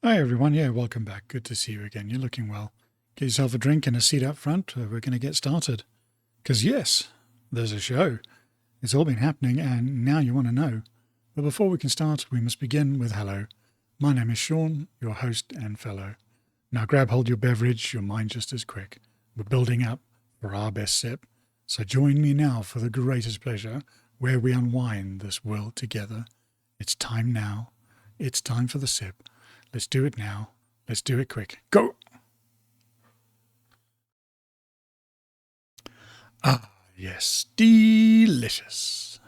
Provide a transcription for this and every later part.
Hi everyone, welcome back. Good to see you again. You're looking well. Get yourself a drink and a seat up front. We're going to get started. Because yes, there's a show. It's all been happening and now you want to know. But before we can start, we must begin with hello. My name is Sean, your host and fellow. Now grab hold your beverage, your mind just as quick. We're building up for our best sip. So join me now for the greatest pleasure, where we unwind this world together. It's time now. It's time for the sip. Let's do it now. Let's do it quick. Go! Ah, yes. Delicious.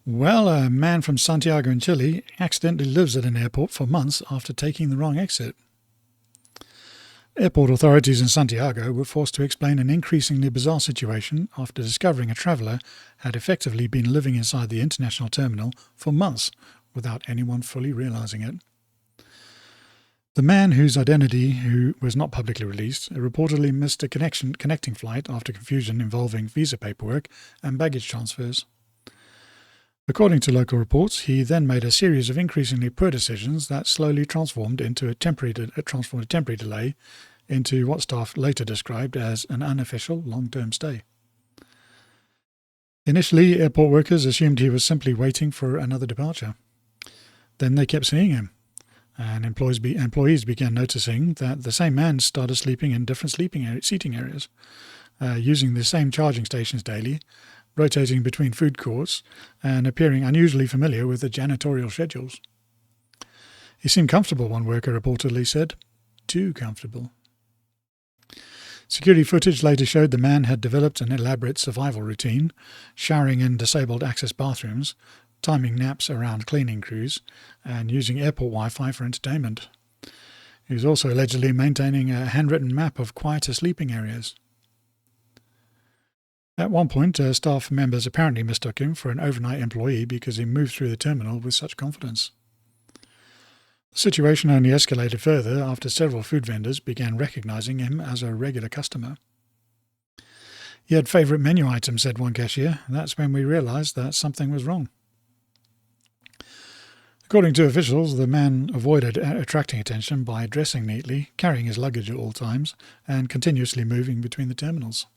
Well, a man from Santiago in Chile accidentally lives at an airport for months after taking the wrong exit. Airport authorities in Santiago were forced to explain an increasingly bizarre situation after discovering a traveller had effectively been living inside the international terminal for months without anyone fully realizing it. The man whose identity, who was not publicly released, reportedly missed a connecting flight after confusion involving visa paperwork and baggage transfers. According to local reports, he then made a series of increasingly poor decisions that slowly transformed a temporary delay into what staff later described as an unofficial long-term stay. Initially, airport workers assumed he was simply waiting for another departure. Then they kept seeing him, and employees began noticing that the same man started sleeping in different seating areas, using the same charging stations daily, rotating between food courts, and appearing unusually familiar with the janitorial schedules. He seemed comfortable, one worker reportedly said. Too comfortable. Security footage later showed the man had developed an elaborate survival routine, showering in disabled access bathrooms, timing naps around cleaning crews, and using airport Wi-Fi for entertainment. He was also allegedly maintaining a handwritten map of quieter sleeping areas. At one point, staff members apparently mistook him for an overnight employee because he moved through the terminal with such confidence. The situation only escalated further after several food vendors began recognizing him as a regular customer. He had favourite menu items, said one cashier. That's when we realized that something was wrong. According to officials, the man avoided attracting attention by dressing neatly, carrying his luggage at all times, and continuously moving between the terminals.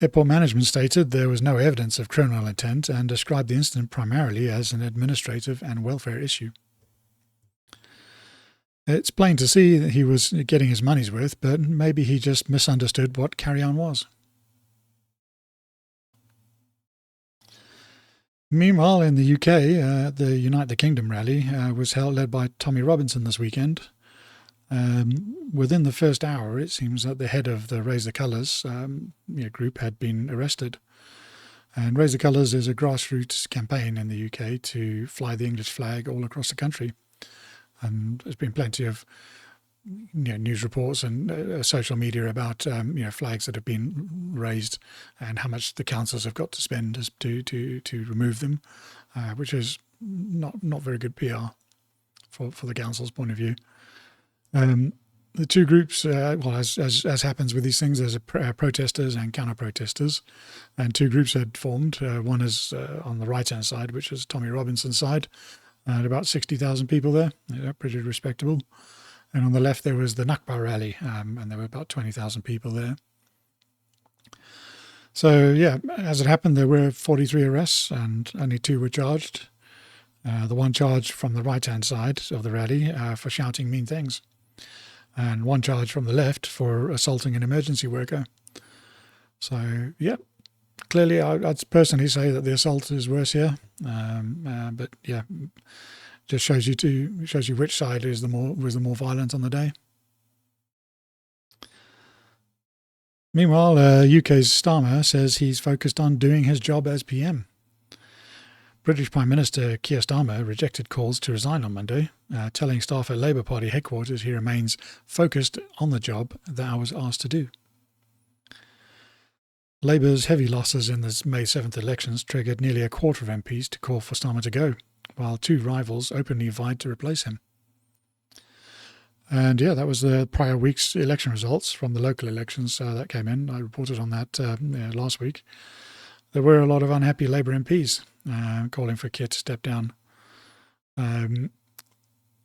Airport management stated there was no evidence of criminal intent and described the incident primarily as an administrative and welfare issue. It's plain to see that he was getting his money's worth, but maybe he just misunderstood what carry-on was. Meanwhile, in the UK, the Unite the Kingdom rally was led by Tommy Robinson this weekend. Within the first hour, it seems that the head of the Raise the Colours group had been arrested. And Raise the Colours is a grassroots campaign in the UK to fly the English flag all across the country. And there's been plenty of news reports and social media about flags that have been raised and how much the councils have got to spend to remove them, which is not very good PR for the council's point of view. The two groups, as happens with these things, there's protesters and counter-protesters, and two groups had formed. One is on the right-hand side, which is Tommy Robinson's side, and about 60,000 people there, pretty respectable. And on the left there was the Nakba rally, and there were about 20,000 people there. So as it happened, there were 43 arrests and only 2 were charged. The one charged from the right-hand side of the rally for shouting mean things, and one charged from the left for assaulting an emergency worker. So clearly I'd personally say that the assault is worse here, but just shows you which side was the more violent on the day. Meanwhile, UK's Starmer says he's focused on doing his job as PM. British Prime Minister Keir Starmer rejected calls to resign on Monday, telling staff at Labour Party headquarters he remains focused on the job that I was asked to do. Labour's heavy losses in the May 7th elections triggered nearly a quarter of MPs to call for Starmer to go, while 2 rivals openly vied to replace him. And that was the prior week's election results from the local elections that came in. I reported on that last week. There were a lot of unhappy Labour MPs calling for Keir to step down.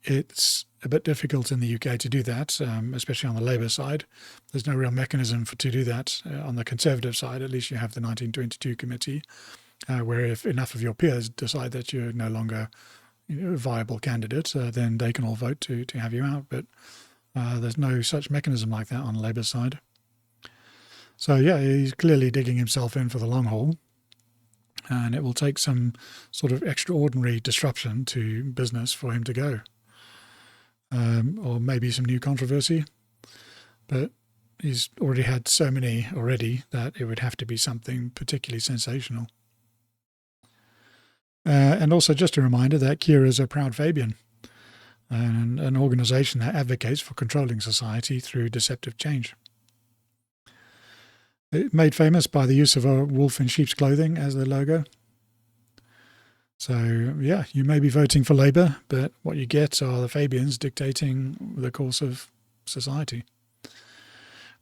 It's a bit difficult in the UK to do that, especially on the Labour side. There's no real mechanism to do that. On the Conservative side, at least you have the 1922 committee, where if enough of your peers decide that you're no longer a viable candidate, then they can all vote to have you out. But there's no such mechanism like that on the Labour side. So yeah, he's clearly digging himself in for the long haul. And it will take some sort of extraordinary disruption to business for him to go. Or maybe some new controversy. But he's already had so many already that it would have to be something particularly sensational. And also just a reminder that Kira is a proud Fabian, and an organisation that advocates for controlling society through deceptive change. Made famous by the use of a wolf in sheep's clothing as their logo. So, yeah, you may be voting for Labour, but what you get are the Fabians dictating the course of society.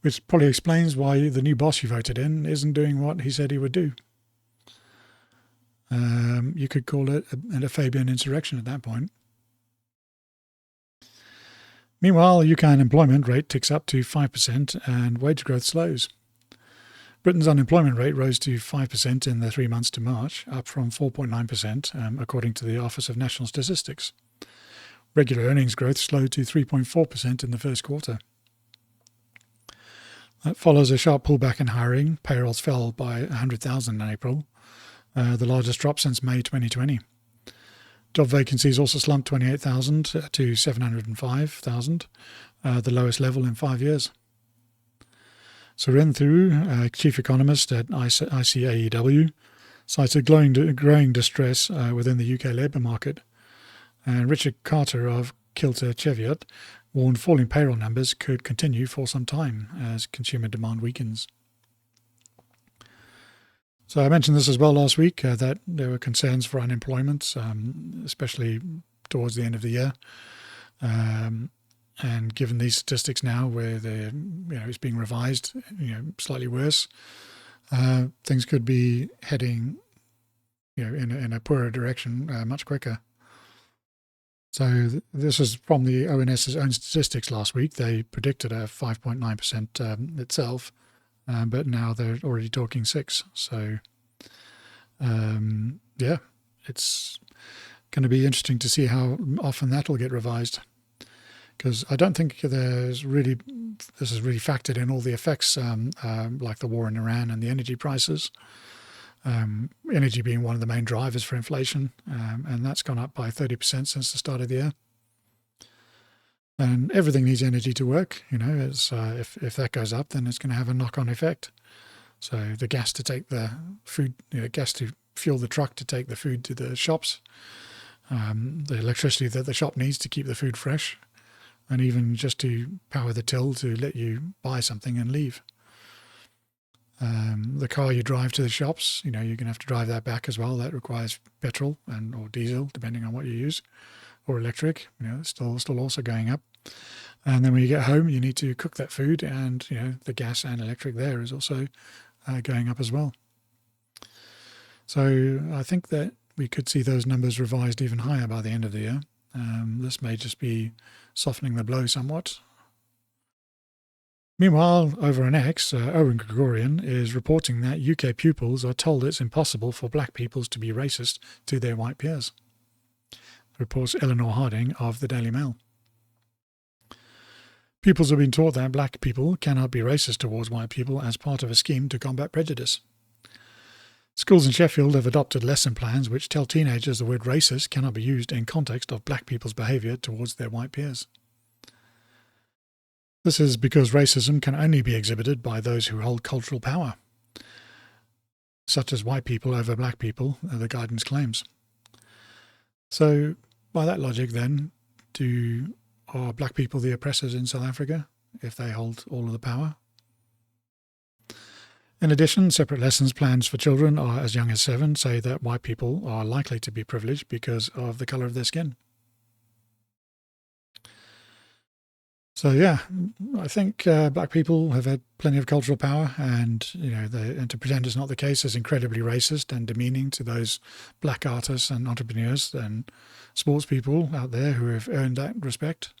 Which probably explains why the new boss you voted in isn't doing what he said he would do. You could call it a Fabian insurrection at that point. Meanwhile, UK unemployment rate ticks up to 5% and wage growth slows. Britain's unemployment rate rose to 5% in the 3 months to March, up from 4.9%, according to the Office of National Statistics. Regular earnings growth slowed to 3.4% in the first quarter. That follows a sharp pullback in hiring. Payrolls fell by 100,000 in April, the largest drop since May 2020. Job vacancies also slumped 28,000 to 705,000, the lowest level in 5 years. Surendhu, chief economist at ICAEW, cited growing distress within the UK labour market. And Richard Carter of Kilter Cheviot warned falling payroll numbers could continue for some time as consumer demand weakens. So I mentioned this as well last week, that there were concerns for unemployment, especially towards the end of the year. And given these statistics now, where it's being revised, slightly worse, things could be heading, in a poorer direction much quicker. So this is from the ONS's own statistics last week. They predicted a 5.9% itself, but now they're already talking 6. So, it's going to be interesting to see how often that will get revised. Because I don't think this is really factored in all the effects, like the war in Iran and the energy prices. Energy being one of the main drivers for inflation, and that's gone up by 30% since the start of the year. And everything needs energy to work. If that goes up, then it's going to have a knock-on effect. So the gas to take the food, gas to fuel the truck to take the food to the shops, the electricity that the shop needs to keep the food fresh, and even just to power the till to let you buy something and leave. The car you drive to the shops, you're going to have to drive that back as well. That requires petrol or diesel, depending on what you use, or electric. It's still also going up. And then when you get home, you need to cook that food, and the gas and electric there is also going up as well. So I think that we could see those numbers revised even higher by the end of the year. This may just be softening the blow somewhat. Meanwhile, over on X, Owen Gregorian is reporting that UK pupils are told it's impossible for black pupils to be racist to their white peers. Reports Eleanor Harding of the Daily Mail. Pupils have been taught that black people cannot be racist towards white people as part of a scheme to combat prejudice. Schools in Sheffield have adopted lesson plans which tell teenagers the word racist cannot be used in context of black people's behaviour towards their white peers. This is because racism can only be exhibited by those who hold cultural power, such as white people over black people, the guidance claims. So, by that logic then, are black people the oppressors in South Africa if they hold all of the power? In addition, separate lessons plans for children are as young as 7 say that white people are likely to be privileged because of the colour of their skin. So yeah, I think black people have had plenty of cultural power, and and to pretend it's not the case is incredibly racist and demeaning to those black artists and entrepreneurs and sports people out there who have earned that respect.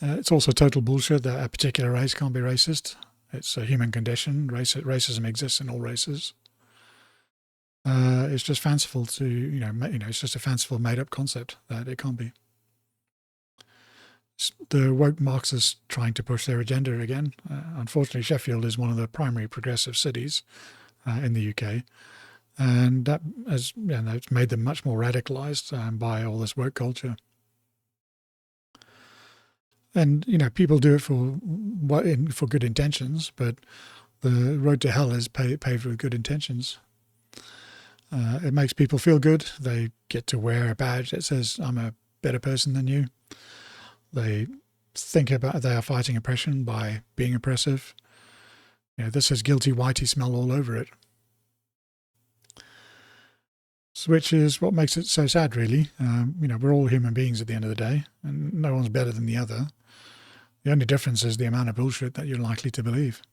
It's also total bullshit that a particular race can't be racist. It's a human condition. Racism exists in all races. It's just fanciful to it's just a fanciful made-up concept that it can't be. The woke Marxists trying to push their agenda again. Unfortunately, Sheffield is one of the primary progressive cities in the UK, and that has it's made them much more radicalised by all this woke culture. And people do it for good intentions, but the road to hell is paved with good intentions. It makes people feel good. They get to wear a badge that says, "I'm a better person than you." They think about they are fighting oppression by being oppressive. This has guilty whitey smell all over it. Which is what makes it so sad, really. We're all human beings at the end of the day, and no one's better than the other. The only difference is the amount of bullshit that you're likely to believe.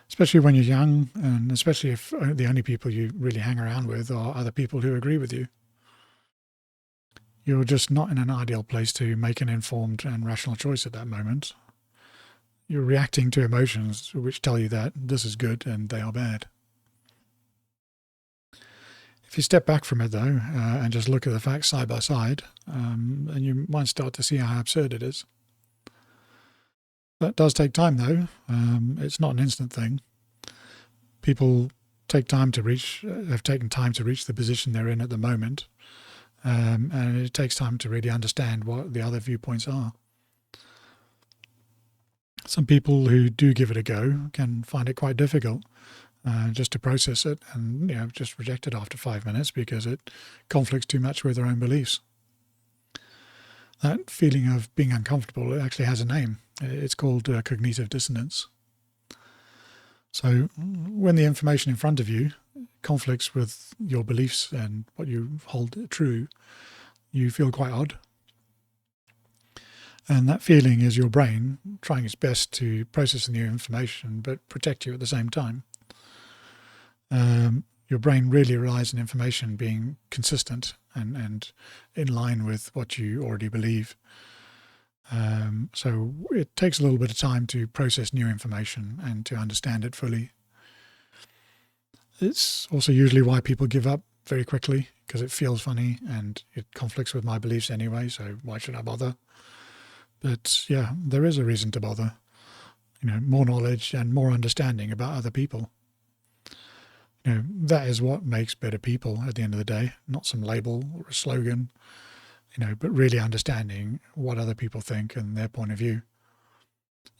Especially when you're young, and especially if the only people you really hang around with are other people who agree with you. You're just not in an ideal place to make an informed and rational choice at that moment. You're reacting to emotions which tell you that this is good and they are bad. If you step back from it, though, and just look at the facts side by side, and you might start to see how absurd it is. That does take time, though. It's not an instant thing. People have taken time to reach the position they're in at the moment, and it takes time to really understand what the other viewpoints are. Some people who do give it a go can find it quite difficult just to process it and just reject it after 5 minutes because it conflicts too much with their own beliefs. That feeling of being uncomfortable, it actually has a name. It's called cognitive dissonance. So when the information in front of you conflicts with your beliefs and what you hold true, you feel quite odd. And that feeling is your brain trying its best to process the new information but protect you at the same time. Your brain really relies on information being consistent and in line with what you already believe. So it takes a little bit of time to process new information and to understand it fully. It's also usually why people give up very quickly, because it feels funny and it conflicts with my beliefs anyway, so why should I bother? But yeah, there is a reason to bother. More knowledge and more understanding about other people. That is what makes better people at the end of the day, not some label or a slogan, but really understanding what other people think and their point of view.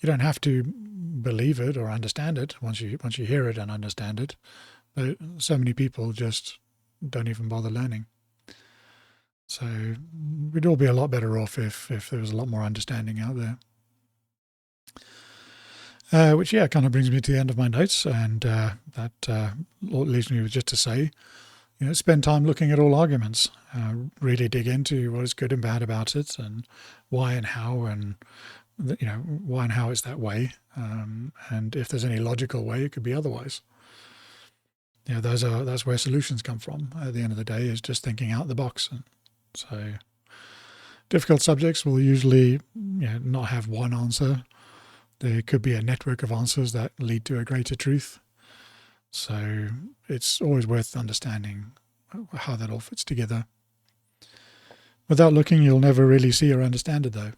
You don't have to believe it or understand it once you hear it and understand it, but so many people just don't even bother learning. So we'd all be a lot better off if there was a lot more understanding out there. Which kind of brings me to the end of my notes, and that leaves me with just to say, spend time looking at all arguments, really dig into what is good and bad about it, and why and how, and why and how it's that way, and if there's any logical way it could be otherwise. That's where solutions come from. At the end of the day, is just thinking out the box. So difficult subjects will usually not have one answer. There could be a network of answers that lead to a greater truth. So it's always worth understanding how that all fits together. Without looking, you'll never really see or understand it, though.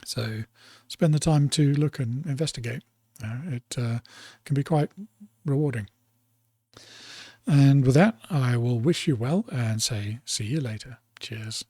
So spend the time to look and investigate. It can be quite rewarding. And with that, I will wish you well and say see you later. Cheers.